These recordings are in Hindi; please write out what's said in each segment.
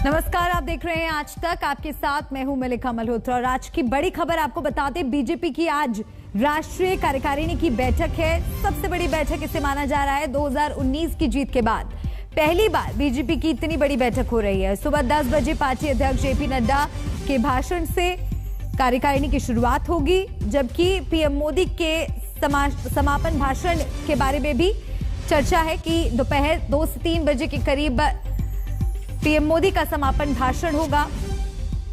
नमस्कार, आप देख रहे हैं आज तक। आपके साथ मैं हूं मलिका मल्होत्रा और आज की बड़ी खबर आपको बता दें, बीजेपी की आज राष्ट्रीय कार्यकारिणी की बैठक है। सबसे बड़ी बैठक इसे माना जा रहा है 2019 की जीत के बाद पहली बार बीजेपी की इतनी बड़ी बैठक हो रही है। सुबह 10 बजे पार्टी अध्यक्ष जेपी नड्डा के भाषण से कार्यकारिणी की शुरुआत होगी, जबकि पीएम मोदी के समापन भाषण के बारे में भी चर्चा है कि दोपहर 2 से 3 बजे के करीब पीएम मोदी का समापन भाषण होगा।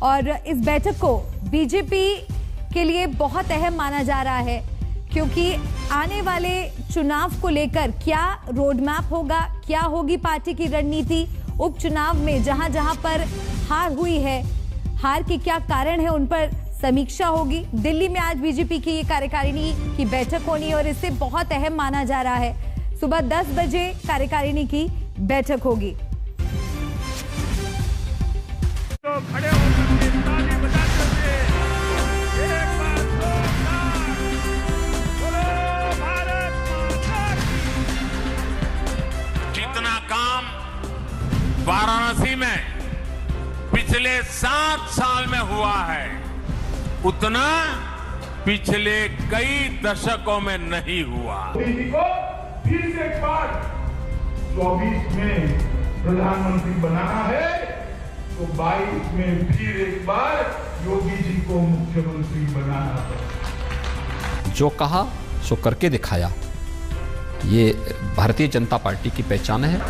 और इस बैठक को बीजेपी के लिए बहुत अहम माना जा रहा है, क्योंकि आने वाले चुनाव को लेकर क्या रोड मैप होगा, क्या होगी पार्टी की रणनीति। उपचुनाव में जहां जहां पर हार हुई है, हार के क्या कारण है, उन पर समीक्षा होगी। दिल्ली में आज बीजेपी की ये कार्यकारिणी की बैठक होनी है और इसे बहुत अहम माना जा रहा है। सुबह 10 बजे कार्यकारिणी की बैठक होगी। तो खड़े होकर ताली बजाते हुए एक बार बोलो भारत माता की। जितना काम वाराणसी में पिछले 7 साल में हुआ है, उतना पिछले कई दशकों में नहीं हुआ। मोदी को फिर से एक बार 24 में प्रधानमंत्री बनाना है तो 22 में फिर एक बार योगी जी को मुख्यमंत्री बनाना है। जो कहा सो करके दिखाया, ये भारतीय जनता पार्टी की पहचान है।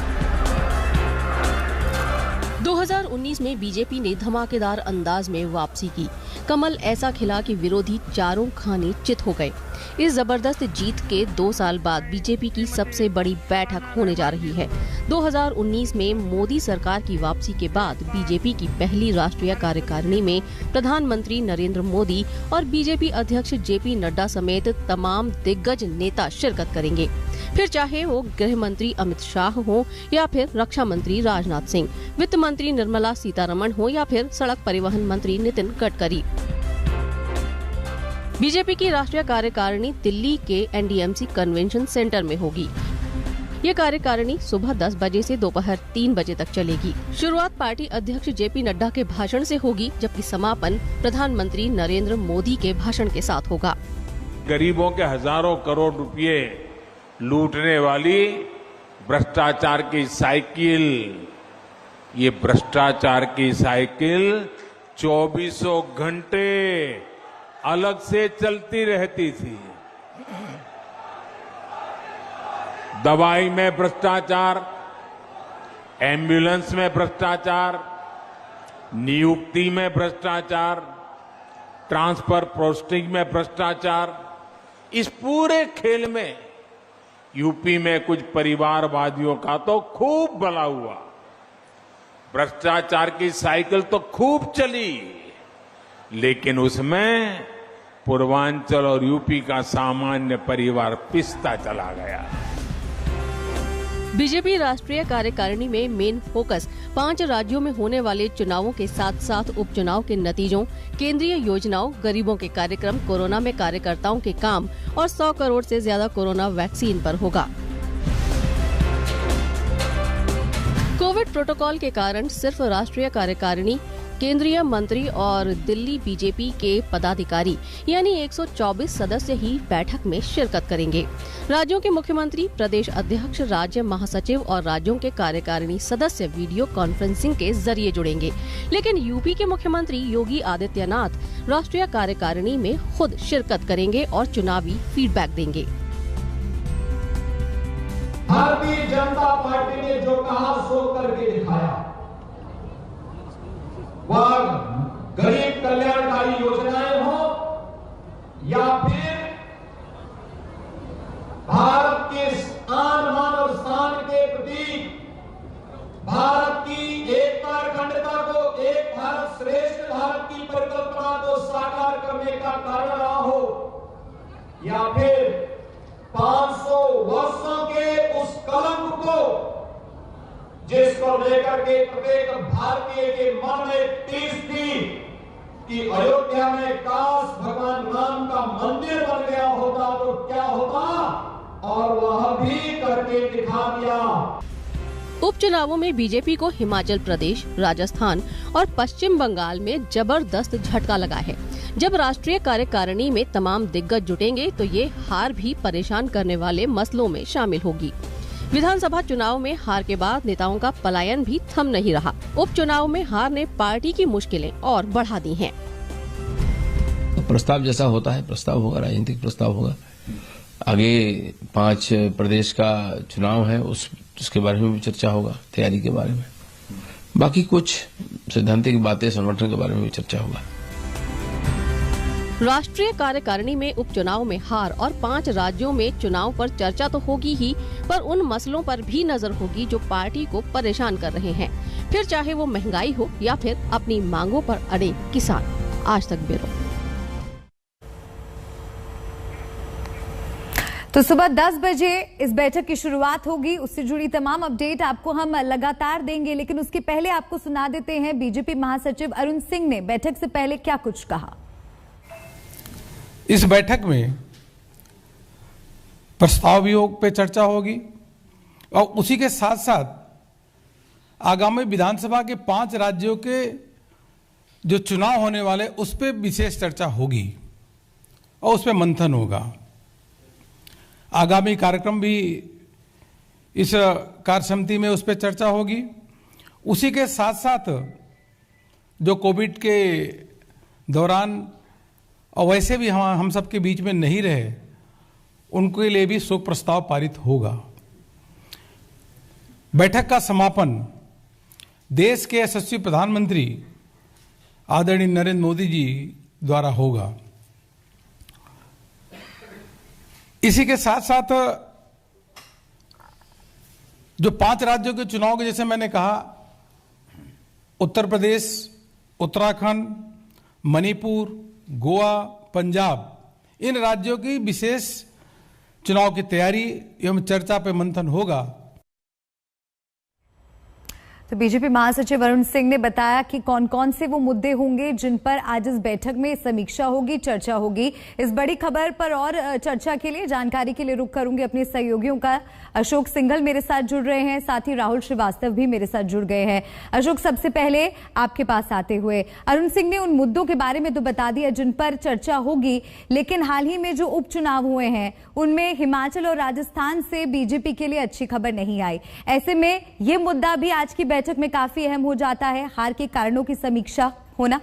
2019 में बीजेपी ने धमाकेदार अंदाज में वापसी की। कमल ऐसा खिला कि विरोधी चारों खाने चित हो गए। इस जबरदस्त जीत के 2 साल बाद बीजेपी की सबसे बड़ी बैठक होने जा रही है। 2019 में मोदी सरकार की वापसी के बाद बीजेपी की पहली राष्ट्रीय कार्यकारिणी में प्रधानमंत्री नरेंद्र मोदी और बीजेपी अध्यक्ष जेपी नड्डा समेत तमाम दिग्गज नेता शिरकत करेंगे। फिर चाहे वो गृह मंत्री अमित शाह हो या फिर रक्षा मंत्री राजनाथ सिंह, वित्त मंत्री निर्मला सीतारमण हो या फिर सड़क परिवहन मंत्री नितिन गडकरी। बीजेपी की राष्ट्रीय कार्यकारिणी दिल्ली के एनडीएमसी कन्वेंशन सेंटर में होगी। ये कार्यकारिणी सुबह 10 बजे से दोपहर 3 बजे तक चलेगी। शुरुआत पार्टी अध्यक्ष जेपी नड्डा के भाषण से होगी, जबकि समापन प्रधानमंत्री नरेंद्र मोदी के भाषण के साथ होगा। गरीबों के हजारों करोड़ रुपए लूटने वाली भ्रष्टाचार की साइकिल, ये भ्रष्टाचार की साइकिल 24 घंटे अलग से चलती रहती थी। दवाई में भ्रष्टाचार, एम्बुलेंस में भ्रष्टाचार, नियुक्ति में भ्रष्टाचार, ट्रांसफर पोस्टिंग में भ्रष्टाचार। इस पूरे खेल में यूपी में कुछ परिवारवादियों का तो खूब भला हुआ। भ्रष्टाचार की साइकिल तो खूब चली, लेकिन उसमें पूर्वांचल और यूपी का सामान्य परिवार पिसता चला गया। बीजेपी राष्ट्रीय कार्यकारिणी में मेन फोकस 5 राज्यों में होने वाले चुनावों के साथ साथ उपचुनाव के नतीजों, केंद्रीय योजनाओं, गरीबों के कार्यक्रम, कोरोना में कार्यकर्ताओं के काम और 100 करोड़ से ज्यादा कोरोना वैक्सीन पर होगा। कोविड प्रोटोकॉल के कारण सिर्फ राष्ट्रीय कार्यकारिणी, केंद्रीय मंत्री और दिल्ली बीजेपी के पदाधिकारी यानी 124 सदस्य ही बैठक में शिरकत करेंगे। राज्यों के मुख्यमंत्री, प्रदेश अध्यक्ष, राज्य महासचिव और राज्यों के कार्यकारिणी सदस्य वीडियो कॉन्फ्रेंसिंग के जरिए जुड़ेंगे। लेकिन यूपी के मुख्यमंत्री योगी आदित्यनाथ राष्ट्रीय कार्यकारिणी में खुद शिरकत करेंगे और चुनावी फीडबैक देंगे। भारतीय जनता पार्टी ने जो कहा सो करके दिखाया। वह गरीब कल्याण करने का कारण रहा हो, या फिर 500 वर्षों के उस कलंक को जिसको लेकर के प्रत्येक भारतीय के मन में टीस थी कि अयोध्या में काश भगवान राम का मंदिर बन गया होता तो क्या होता, और वह भी करके दिखा दिया। उपचुनावों में बीजेपी को हिमाचल प्रदेश, राजस्थान और पश्चिम बंगाल में जबरदस्त झटका लगा है। जब राष्ट्रीय कार्यकारिणी में तमाम दिग्गज जुटेंगे तो ये हार भी परेशान करने वाले मसलों में शामिल होगी। विधानसभा चुनाव में हार के बाद नेताओं का पलायन भी थम नहीं रहा। उपचुनाव में हार ने पार्टी की मुश्किलें और बढ़ा दी हैं। तो प्रस्ताव जैसा होता है, प्रस्ताव होगा, राजनीतिक प्रस्ताव होगा। आगे 5 प्रदेश का चुनाव है, उसके बारे में भी चर्चा होगा, तैयारी के बारे में। बाकी कुछ सैद्धांतिक बातें, संगठन के बारे में भी चर्चा होगा। राष्ट्रीय कार्यकारिणी में उपचुनाव में हार और 5 राज्यों में चुनाव पर चर्चा तो होगी ही, पर उन मसलों पर भी नजर होगी जो पार्टी को परेशान कर रहे हैं, फिर चाहे वो महंगाई हो या फिर अपनी मांगों पर अड़े किसान। आज तक ब्यूरो। तो सुबह 10 बजे इस बैठक की शुरुआत होगी। उससे जुड़ी तमाम अपडेट आपको हम लगातार देंगे, लेकिन उसके पहले आपको सुना देते हैं बीजेपी महासचिव अरुण सिंह ने बैठक से पहले क्या कुछ कहा। इस बैठक में प्रस्ताव योग पे चर्चा होगी और उसी के साथ साथ आगामी विधानसभा के 5 राज्यों के जो चुनाव होने वाले उस पर विशेष चर्चा होगी और उस पर मंथन होगा। आगामी कार्यक्रम भी इस कार्य समिति में उस पर चर्चा होगी। उसी के साथ साथ जो कोविड के दौरान और वैसे भी हम सबके बीच में नहीं रहे, उनके लिए भी शोक प्रस्ताव पारित होगा। बैठक का समापन देश के यशस्वी प्रधानमंत्री आदरणीय नरेंद्र मोदी जी द्वारा होगा। इसी के साथ साथ जो 5 राज्यों के चुनाव के, जैसे मैंने कहा, उत्तर प्रदेश, उत्तराखंड, मणिपुर, गोवा, पंजाब, इन राज्यों की विशेष चुनाव की तैयारी एवं चर्चा पे मंथन होगा। तो बीजेपी महासचिव अरुण सिंह ने बताया कि कौन कौन से वो मुद्दे होंगे जिन पर आज इस बैठक में समीक्षा होगी, चर्चा होगी। इस बड़ी खबर पर और चर्चा के लिए, जानकारी के लिए रुख करूंगी अपने सहयोगियों का। अशोक सिंघल मेरे साथ जुड़ रहे हैं, साथ ही राहुल श्रीवास्तव भी मेरे साथ जुड़ गए हैं। अशोक, सबसे पहले आपके पास आते हुए, अरुण सिंह ने उन मुद्दों के बारे में तो बता दिया जिन पर चर्चा होगी, लेकिन हाल ही में जो उपचुनाव हुए हैं उनमें हिमाचल और राजस्थान से बीजेपी के लिए अच्छी खबर नहीं आई। ऐसे में ये मुद्दा भी आज की बैठक में काफी अहम हो जाता है, हार के कारणों की समीक्षा होना।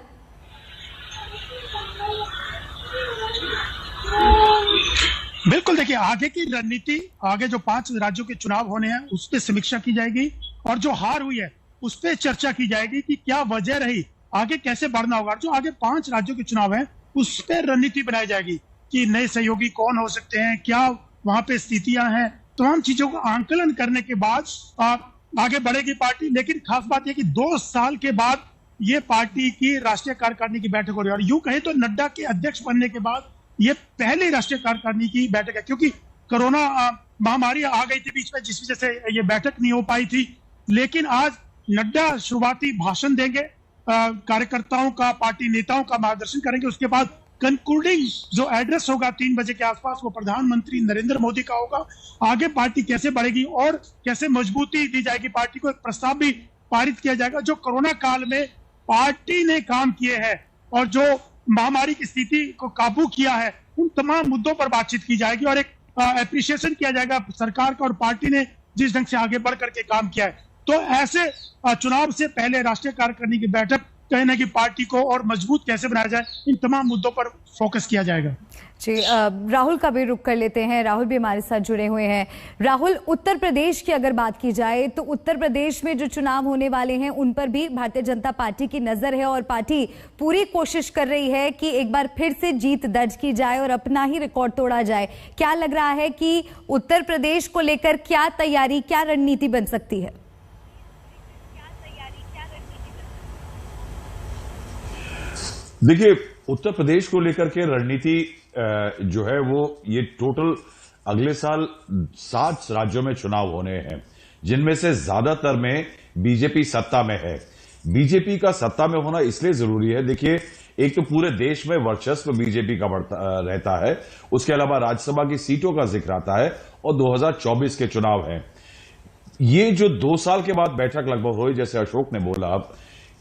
बिल्कुल, देखिए, आगे की रणनीति, आगे जो 5 राज्यों के चुनाव होने हैं उस पर समीक्षा की जाएगी और जो हार हुई है उस पर चर्चा की जाएगी कि क्या वजह रही, आगे कैसे बढ़ना होगा। जो आगे 5 राज्यों के चुनाव हैं उस पर रणनीति बनाई जाएगी कि नए सहयोगी कौन हो सकते हैं, क्या वहां पे स्थितियां हैं, तमाम चीजों का आंकलन करने के बाद आगे बढ़ेगी पार्टी। लेकिन खास बात यह कि 2 साल के बाद ये पार्टी की राष्ट्रीय कार्यकारिणी की बैठक हो रही है और यूं कहें तो नड्डा के अध्यक्ष बनने के बाद ये पहली राष्ट्रीय कार्यकारिणी की बैठक है, क्योंकि कोरोना महामारी आ गई थी बीच में, जिस वजह से ये बैठक नहीं हो पाई थी। लेकिन आज नड्डा शुरुआती भाषण देंगे, कार्यकर्ताओं का, पार्टी नेताओं का मार्गदर्शन करेंगे। उसके बाद कंक्लूडिंग जो एड्रेस होगा 3 बजे के आसपास, वो प्रधानमंत्री नरेंद्र मोदी का होगा। आगे पार्टी कैसे बढ़ेगी और कैसे मजबूती दी जाएगी पार्टी को, एक प्रस्ताव भी पारित किया जाएगा। जो कोरोना काल में पार्टी ने काम किए हैं और जो महामारी की स्थिति को काबू किया है, उन तमाम मुद्दों पर बातचीत की जाएगी और एक एप्रिसिएशन किया जाएगा सरकार का और पार्टी ने जिस ढंग से आगे बढ़ करके काम किया है। तो ऐसे चुनाव से पहले राष्ट्रीय कार्यकारिणी की बैठक कहीं ना कहीं पार्टी को और मजबूत कैसे बनाया जाए, इन तमाम मुद्दों पर फोकस किया जाएगा। जी, राहुल का भी रुख कर लेते हैं। राहुल भी हमारे साथ जुड़े हुए हैं। राहुल, उत्तर प्रदेश की अगर बात की जाए तो उत्तर प्रदेश में जो चुनाव होने वाले हैं उन पर भी भारतीय जनता पार्टी की नजर है और पार्टी पूरी कोशिश कर रही है कि एक बार फिर से जीत दर्ज की जाए और अपना ही रिकॉर्ड तोड़ा जाए। क्या लग रहा है कि उत्तर प्रदेश को लेकर क्या तैयारी, क्या रणनीति बन सकती है? देखिए, उत्तर प्रदेश को लेकर के रणनीति जो है वो ये टोटल अगले साल 7 राज्यों में चुनाव होने हैं, जिनमें से ज्यादातर में बीजेपी सत्ता में है। बीजेपी का सत्ता में होना इसलिए जरूरी है, देखिए एक तो पूरे देश में वर्चस्व बीजेपी का बढ़ता रहता है, उसके अलावा राज्यसभा की सीटों का जिक्र आता है और 2024 के चुनाव हैं। ये जो 2 साल के बाद बैठक लगभग हुई, जैसे अशोक ने बोला,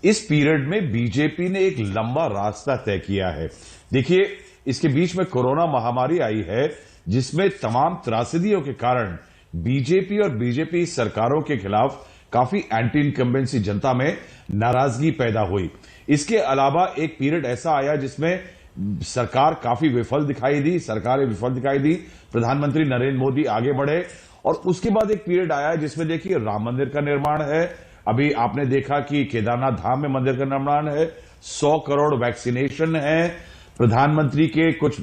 इस पीरियड में बीजेपी ने एक लंबा रास्ता तय किया है। देखिए इसके बीच में कोरोना महामारी आई है, जिसमें तमाम त्रासदियों के कारण बीजेपी और बीजेपी सरकारों के खिलाफ काफी एंटी इनकम्बेंसी जनता में नाराजगी पैदा हुई। इसके अलावा एक पीरियड ऐसा आया जिसमें सरकार काफी विफल दिखाई दी, प्रधानमंत्री नरेंद्र मोदी आगे बढ़े, और उसके बाद एक पीरियड आया जिसमें देखिए राम मंदिर का निर्माण है, अभी आपने देखा कि केदारनाथ धाम में मंदिर का निर्माण है, 100 करोड़ वैक्सीनेशन है, प्रधानमंत्री के कुछ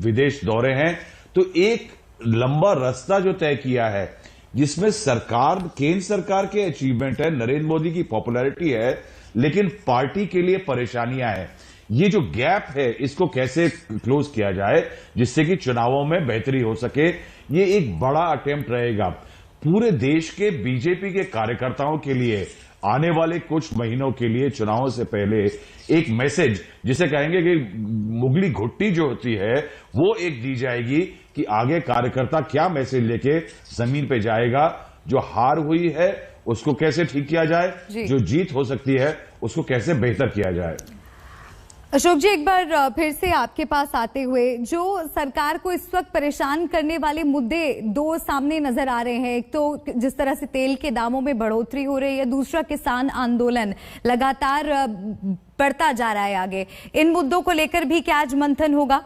विदेश दौरे हैं। तो एक लंबा रास्ता जो तय किया है, जिसमें केंद्र सरकार के अचीवमेंट है, नरेंद्र मोदी की पॉपुलैरिटी है, लेकिन पार्टी के लिए परेशानियां हैं। ये जो गैप है इसको कैसे क्लोज किया जाए जिससे कि चुनावों में बेहतरी हो सके, ये एक बड़ा अटेम्प्ट रहेगा पूरे देश के बीजेपी के कार्यकर्ताओं के लिए। आने वाले कुछ महीनों के लिए चुनावों से पहले एक मैसेज, जिसे कहेंगे कि मुगली घुट्टी जो होती है, वो एक दी जाएगी कि आगे कार्यकर्ता क्या मैसेज लेके जमीन पे जाएगा। जो हार हुई है उसको कैसे ठीक किया जाए, जो जीत हो सकती है उसको कैसे बेहतर किया जाए। अशोक जी, एक बार फिर से आपके पास आते हुए, जो सरकार को इस वक्त परेशान करने वाले मुद्दे 2 सामने नजर आ रहे हैं। एक तो जिस तरह से तेल के दामों में बढ़ोतरी हो रही है, दूसरा किसान आंदोलन लगातार बढ़ता जा रहा है आगे। इन मुद्दों को लेकर भी क्या आज मंथन होगा?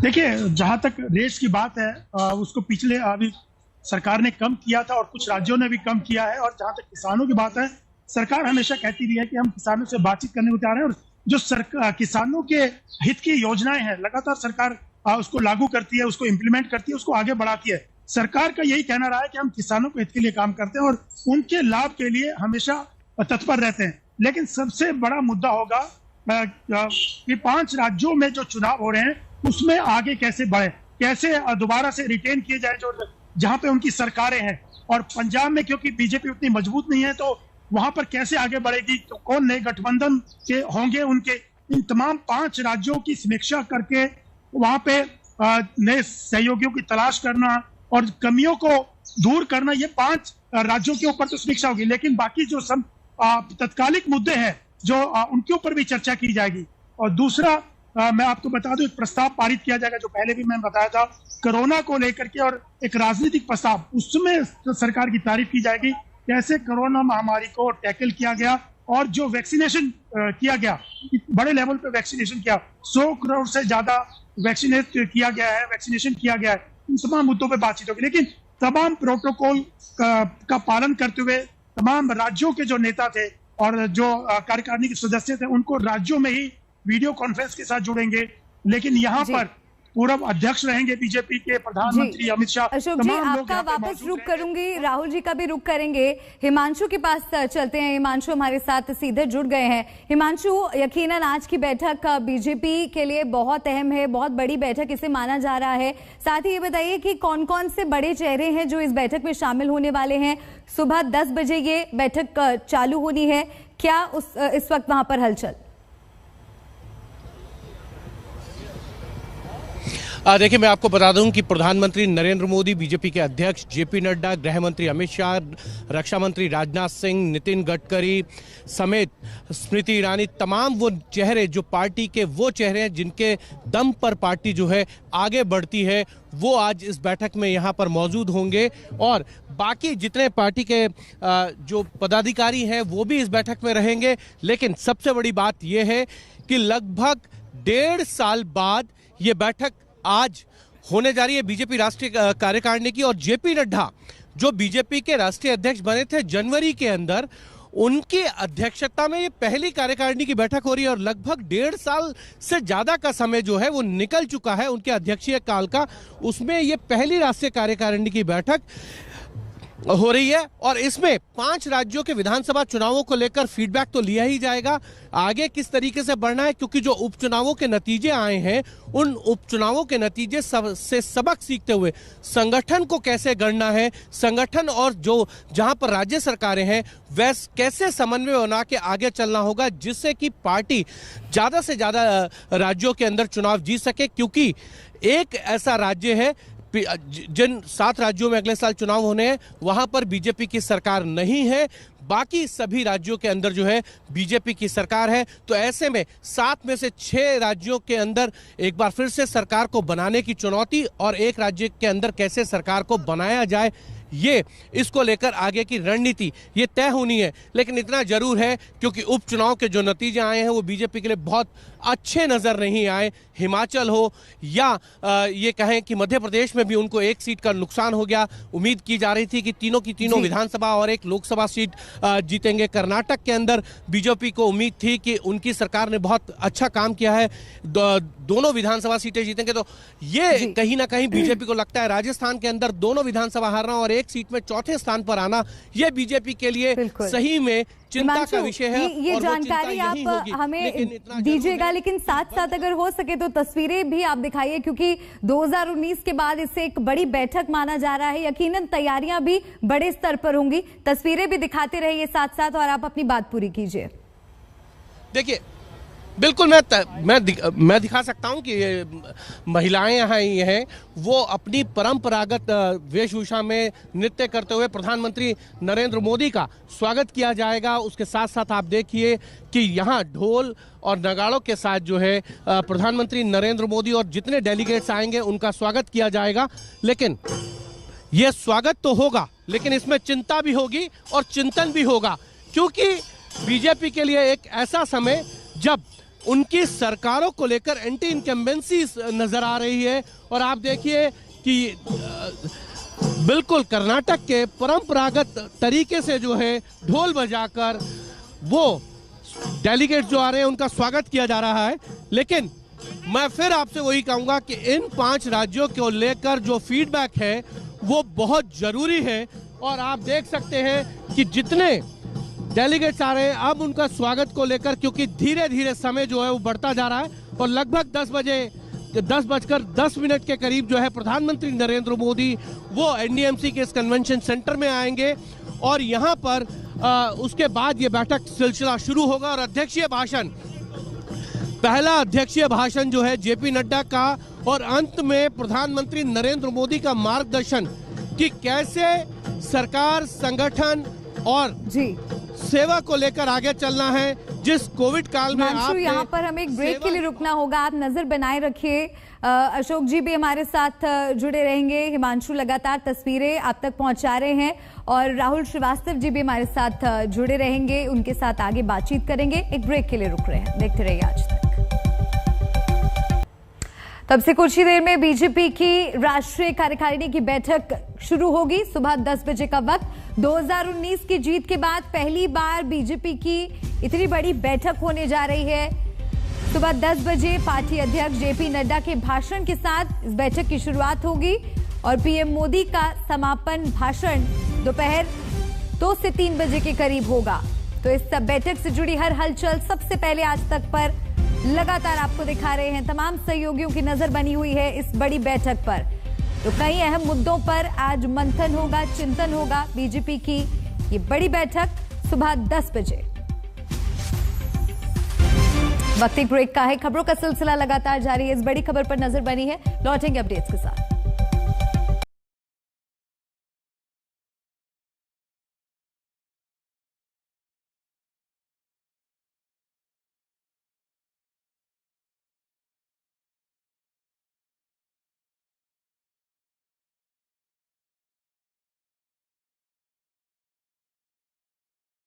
देखिए, जहां तक रेस की बात है उसको पिछले अभी सरकार ने कम किया था और कुछ राज्यों ने भी कम किया है। और जहां तक किसानों की बात है, सरकार हमेशा कहती रही है कि हम किसानों से बातचीत करने को तैयार हैं, और जो किसानों के हित की योजनाएं हैं लगातार सरकार उसको लागू करती है, उसको इम्प्लीमेंट करती है, उसको आगे बढ़ाती है। सरकार का यही कहना रहा है कि हम किसानों के हित के लिए काम करते हैं और उनके लाभ के लिए हमेशा तत्पर रहते हैं। लेकिन सबसे बड़ा मुद्दा होगा कि 5 राज्यों में जो चुनाव हो रहे हैं उसमें आगे कैसे बढ़े, कैसे दोबारा से रिटेन किए जाए जो जहां पे उनकी सरकारें हैं। और पंजाब में क्योंकि बीजेपी उतनी मजबूत नहीं है, तो वहां पर कैसे आगे बढ़ेगी, तो कौन नए गठबंधन के होंगे उनके, इन तमाम 5 राज्यों की समीक्षा करके वहां पे नए सहयोगियों की तलाश करना और कमियों को दूर करना, ये 5 राज्यों के ऊपर तो समीक्षा होगी। लेकिन बाकी जो सब तत्कालिक मुद्दे हैं जो उनके ऊपर भी चर्चा की जाएगी। और दूसरा मैं आपको बता दूं, एक प्रस्ताव पारित किया जाएगा जो पहले भी मैंने बताया था, कोरोना को लेकर के, और एक राजनीतिक प्रस्ताव, उसमें सरकार की तारीफ की जाएगी कैसे कोरोना महामारी को टैकल किया गया और जो वैक्सीनेशन किया गया, बड़े लेवल पे वैक्सीनेशन किया, 100 करोड़ से ज्यादा वैक्सीनेशन किया गया है। इन तमाम मुद्दों पे बातचीत होगी। लेकिन तमाम प्रोटोकॉल का पालन करते हुए तमाम राज्यों के जो नेता थे और जो कार्यकारिणी के सदस्य थे, उनको राज्यों में ही वीडियो कॉन्फ्रेंस के साथ जुड़ेंगे। लेकिन यहाँ पर पूर्व अध्यक्ष रहेंगे बीजेपी के, प्रधानमंत्री अमित शाह। अशोक जी, आपका वापस रुक करूंगी, राहुल जी का भी रुक करेंगे। हिमांशु के पास चलते हैं। हिमांशु हमारे साथ सीधे जुड़ गए हैं। हिमांशु, यकीनन आज की बैठक बीजेपी के लिए बहुत अहम है, बहुत बड़ी बैठक इसे माना जा रहा है। साथ ही ये बताइए कि कौन कौन से बड़े चेहरे हैं जो इस बैठक में शामिल होने वाले हैं। सुबह 10 बजे ये बैठक चालू होनी है, क्या इस वक्त वहां पर हलचल? देखिए, मैं आपको बता दूं कि प्रधानमंत्री नरेंद्र मोदी, बीजेपी के अध्यक्ष जेपी नड्डा, गृह मंत्री अमित शाह, रक्षा मंत्री राजनाथ सिंह, नितिन गडकरी समेत स्मृति ईरानी, तमाम वो चेहरे जो पार्टी के वो चेहरे हैं जिनके दम पर पार्टी जो है आगे बढ़ती है, वो आज इस बैठक में यहाँ पर मौजूद होंगे। और बाकी जितने पार्टी के जो पदाधिकारी हैं वो भी इस बैठक में रहेंगे। लेकिन सबसे बड़ी बात यह है कि लगभग 1.5 साल बाद ये बैठक आज होने जा रही है बीजेपी राष्ट्रीय कार्यकारिणी की। और जेपी नड्डा जो बीजेपी के राष्ट्रीय अध्यक्ष बने थे जनवरी के अंदर, उनकी अध्यक्षता में ये पहली कार्यकारिणी की बैठक हो रही है। और लगभग 1.5 साल से ज्यादा का समय जो है वो निकल चुका है उनके अध्यक्षीय काल का, उसमें ये पहली राष्ट्रीय कार्यकारिणी की बैठक हो रही है और इसमें 5 राज्यों के विधानसभा चुनावों को लेकर फीडबैक तो लिया ही जाएगा। आगे किस तरीके से बढ़ना है, क्योंकि जो उपचुनावों के नतीजे आए हैं उन उपचुनावों के नतीजे से सबक सीखते हुए संगठन को कैसे गढ़ना है, संगठन और जो जहां पर राज्य सरकारें हैं वैसे कैसे समन्वय बना के आगे चलना होगा, जिससे कि पार्टी ज्यादा से ज्यादा राज्यों के अंदर चुनाव जीत सके। क्योंकि एक ऐसा राज्य है, जिन 7 राज्यों में अगले साल चुनाव होने हैं वहां पर बीजेपी की सरकार नहीं है, बाकी सभी राज्यों के अंदर जो है बीजेपी की सरकार है। तो ऐसे में 7 में से 6 राज्यों के अंदर एक बार फिर से सरकार को बनाने की चुनौती और एक राज्य के अंदर कैसे सरकार को बनाया जाए, ये इसको लेकर आगे की रणनीति ये तय होनी है। लेकिन इतना जरूर है क्योंकि उपचुनाव के जो नतीजे आए हैं वो बीजेपी के लिए बहुत अच्छे नजर नहीं आए। हिमाचल हो या ये कहें कि मध्य प्रदेश में भी उनको 1 सीट का नुकसान हो गया। उम्मीद की जा रही थी कि तीनों की तीनों विधानसभा और 1 लोकसभा सीट जीतेंगे। कर्नाटक के अंदर बीजेपी को उम्मीद थी कि उनकी सरकार ने बहुत अच्छा काम किया है, दोनों विधानसभा सीटें जीतेंगे। तो ये कहीं ना कहीं बीजेपी को लगता है राजस्थान के अंदर दोनों विधानसभा हारना और 1 सीट में चौथे स्थान पर आना, ये बीजेपी के लिए सही में चिंता का विषय है। ये जानकारी आप हमें दीजिएगा, लेकिन साथ साथ अगर हो सके तो तस्वीरें भी आप दिखाइए, क्योंकि 2019 के बाद इसे एक बड़ी बैठक माना जा रहा है। यकीनन तैयारियां भी बड़े स्तर पर होंगी। तस्वीरें भी दिखाते रहिए साथ साथ और आप अपनी बात पूरी कीजिए। देखिए बिल्कुल मैं दिखा सकता हूं कि ये महिलाएं यहाँ आई हैं, वो अपनी परंपरागत वेशभूषा में नृत्य करते हुए प्रधानमंत्री नरेंद्र मोदी का स्वागत किया जाएगा। उसके साथ साथ आप देखिए कि यहाँ ढोल और नगाड़ों के साथ जो है प्रधानमंत्री नरेंद्र मोदी और जितने डेलीगेट्स आएंगे उनका स्वागत किया जाएगा। लेकिन ये स्वागत तो होगा, लेकिन इसमें चिंता भी होगी और चिंतन भी होगा, क्योंकि बीजेपी के लिए एक ऐसा समय जब उनकी सरकारों को लेकर एंटी इनकम्बेंसी नजर आ रही है। और आप देखिए कि बिल्कुल कर्नाटक के परंपरागत तरीके से जो है ढोल बजाकर वो डेलीगेट जो आ रहे हैं उनका स्वागत किया जा रहा है। लेकिन मैं फिर आपसे वही कहूंगा कि इन 5 राज्यों को लेकर जो फीडबैक है वो बहुत जरूरी है। और आप देख सकते हैं कि जितने डेलीगेट्स आ रहे हैं अब उनका स्वागत को लेकर, क्योंकि धीरे धीरे समय जो है वो बढ़ता जा रहा है और लगभग 10:10 के करीब जो है प्रधानमंत्री नरेंद्र मोदी वो एनडीएमसी के इस कन्वेंशन सेंटर में आएंगे और यहाँ पर उसके बाद ये बैठक सिलसिला शुरू होगा। और पहला अध्यक्षीय भाषण जो है जेपी नड्डा का और अंत में प्रधानमंत्री नरेंद्र मोदी का मार्गदर्शन कि कैसे सरकार, संगठन और सेवा को लेकर आगे चलना है। जिस कोविड काल में यहाँ पर हमें एक ब्रेक के लिए रुकना होगा, आप नजर बनाए रखिए। अशोक जी भी हमारे साथ जुड़े रहेंगे। हिमांशु लगातार तस्वीरें आप तक पहुंचा रहे हैं और राहुल श्रीवास्तव जी भी हमारे साथ जुड़े रहेंगे, उनके साथ आगे बातचीत करेंगे। एक ब्रेक के लिए रुक रहे हैं, देखते रहिए आज तक। तब से कुछ ही देर में बीजेपी की राष्ट्रीय कार्यकारिणी की बैठक शुरू होगी। सुबह 10 बजे का वक्त। 2019 की जीत के बाद पहली बार बीजेपी की इतनी बड़ी बैठक होने जा रही है। सुबह 10 बजे पार्टी अध्यक्ष जेपी नड्डा के भाषण के साथ इस बैठक की शुरुआत होगी और पीएम मोदी का समापन भाषण दोपहर 2 से 3 बजे के करीब होगा। तो इस बैठक से जुड़ी हर हलचल सबसे पहले आज तक पर लगातार आपको दिखा रहे हैं। तमाम सहयोगियों की नजर बनी हुई है इस बड़ी बैठक पर। तो कई अहम मुद्दों पर आज मंथन होगा, चिंतन होगा। बीजेपी की ये बड़ी बैठक सुबह 10 बजे। वक्त एक ब्रेक का है, खबरों का सिलसिला लगातार जारी है। इस बड़ी खबर पर नजर बनी है, लौटेंगे अपडेट्स के साथ।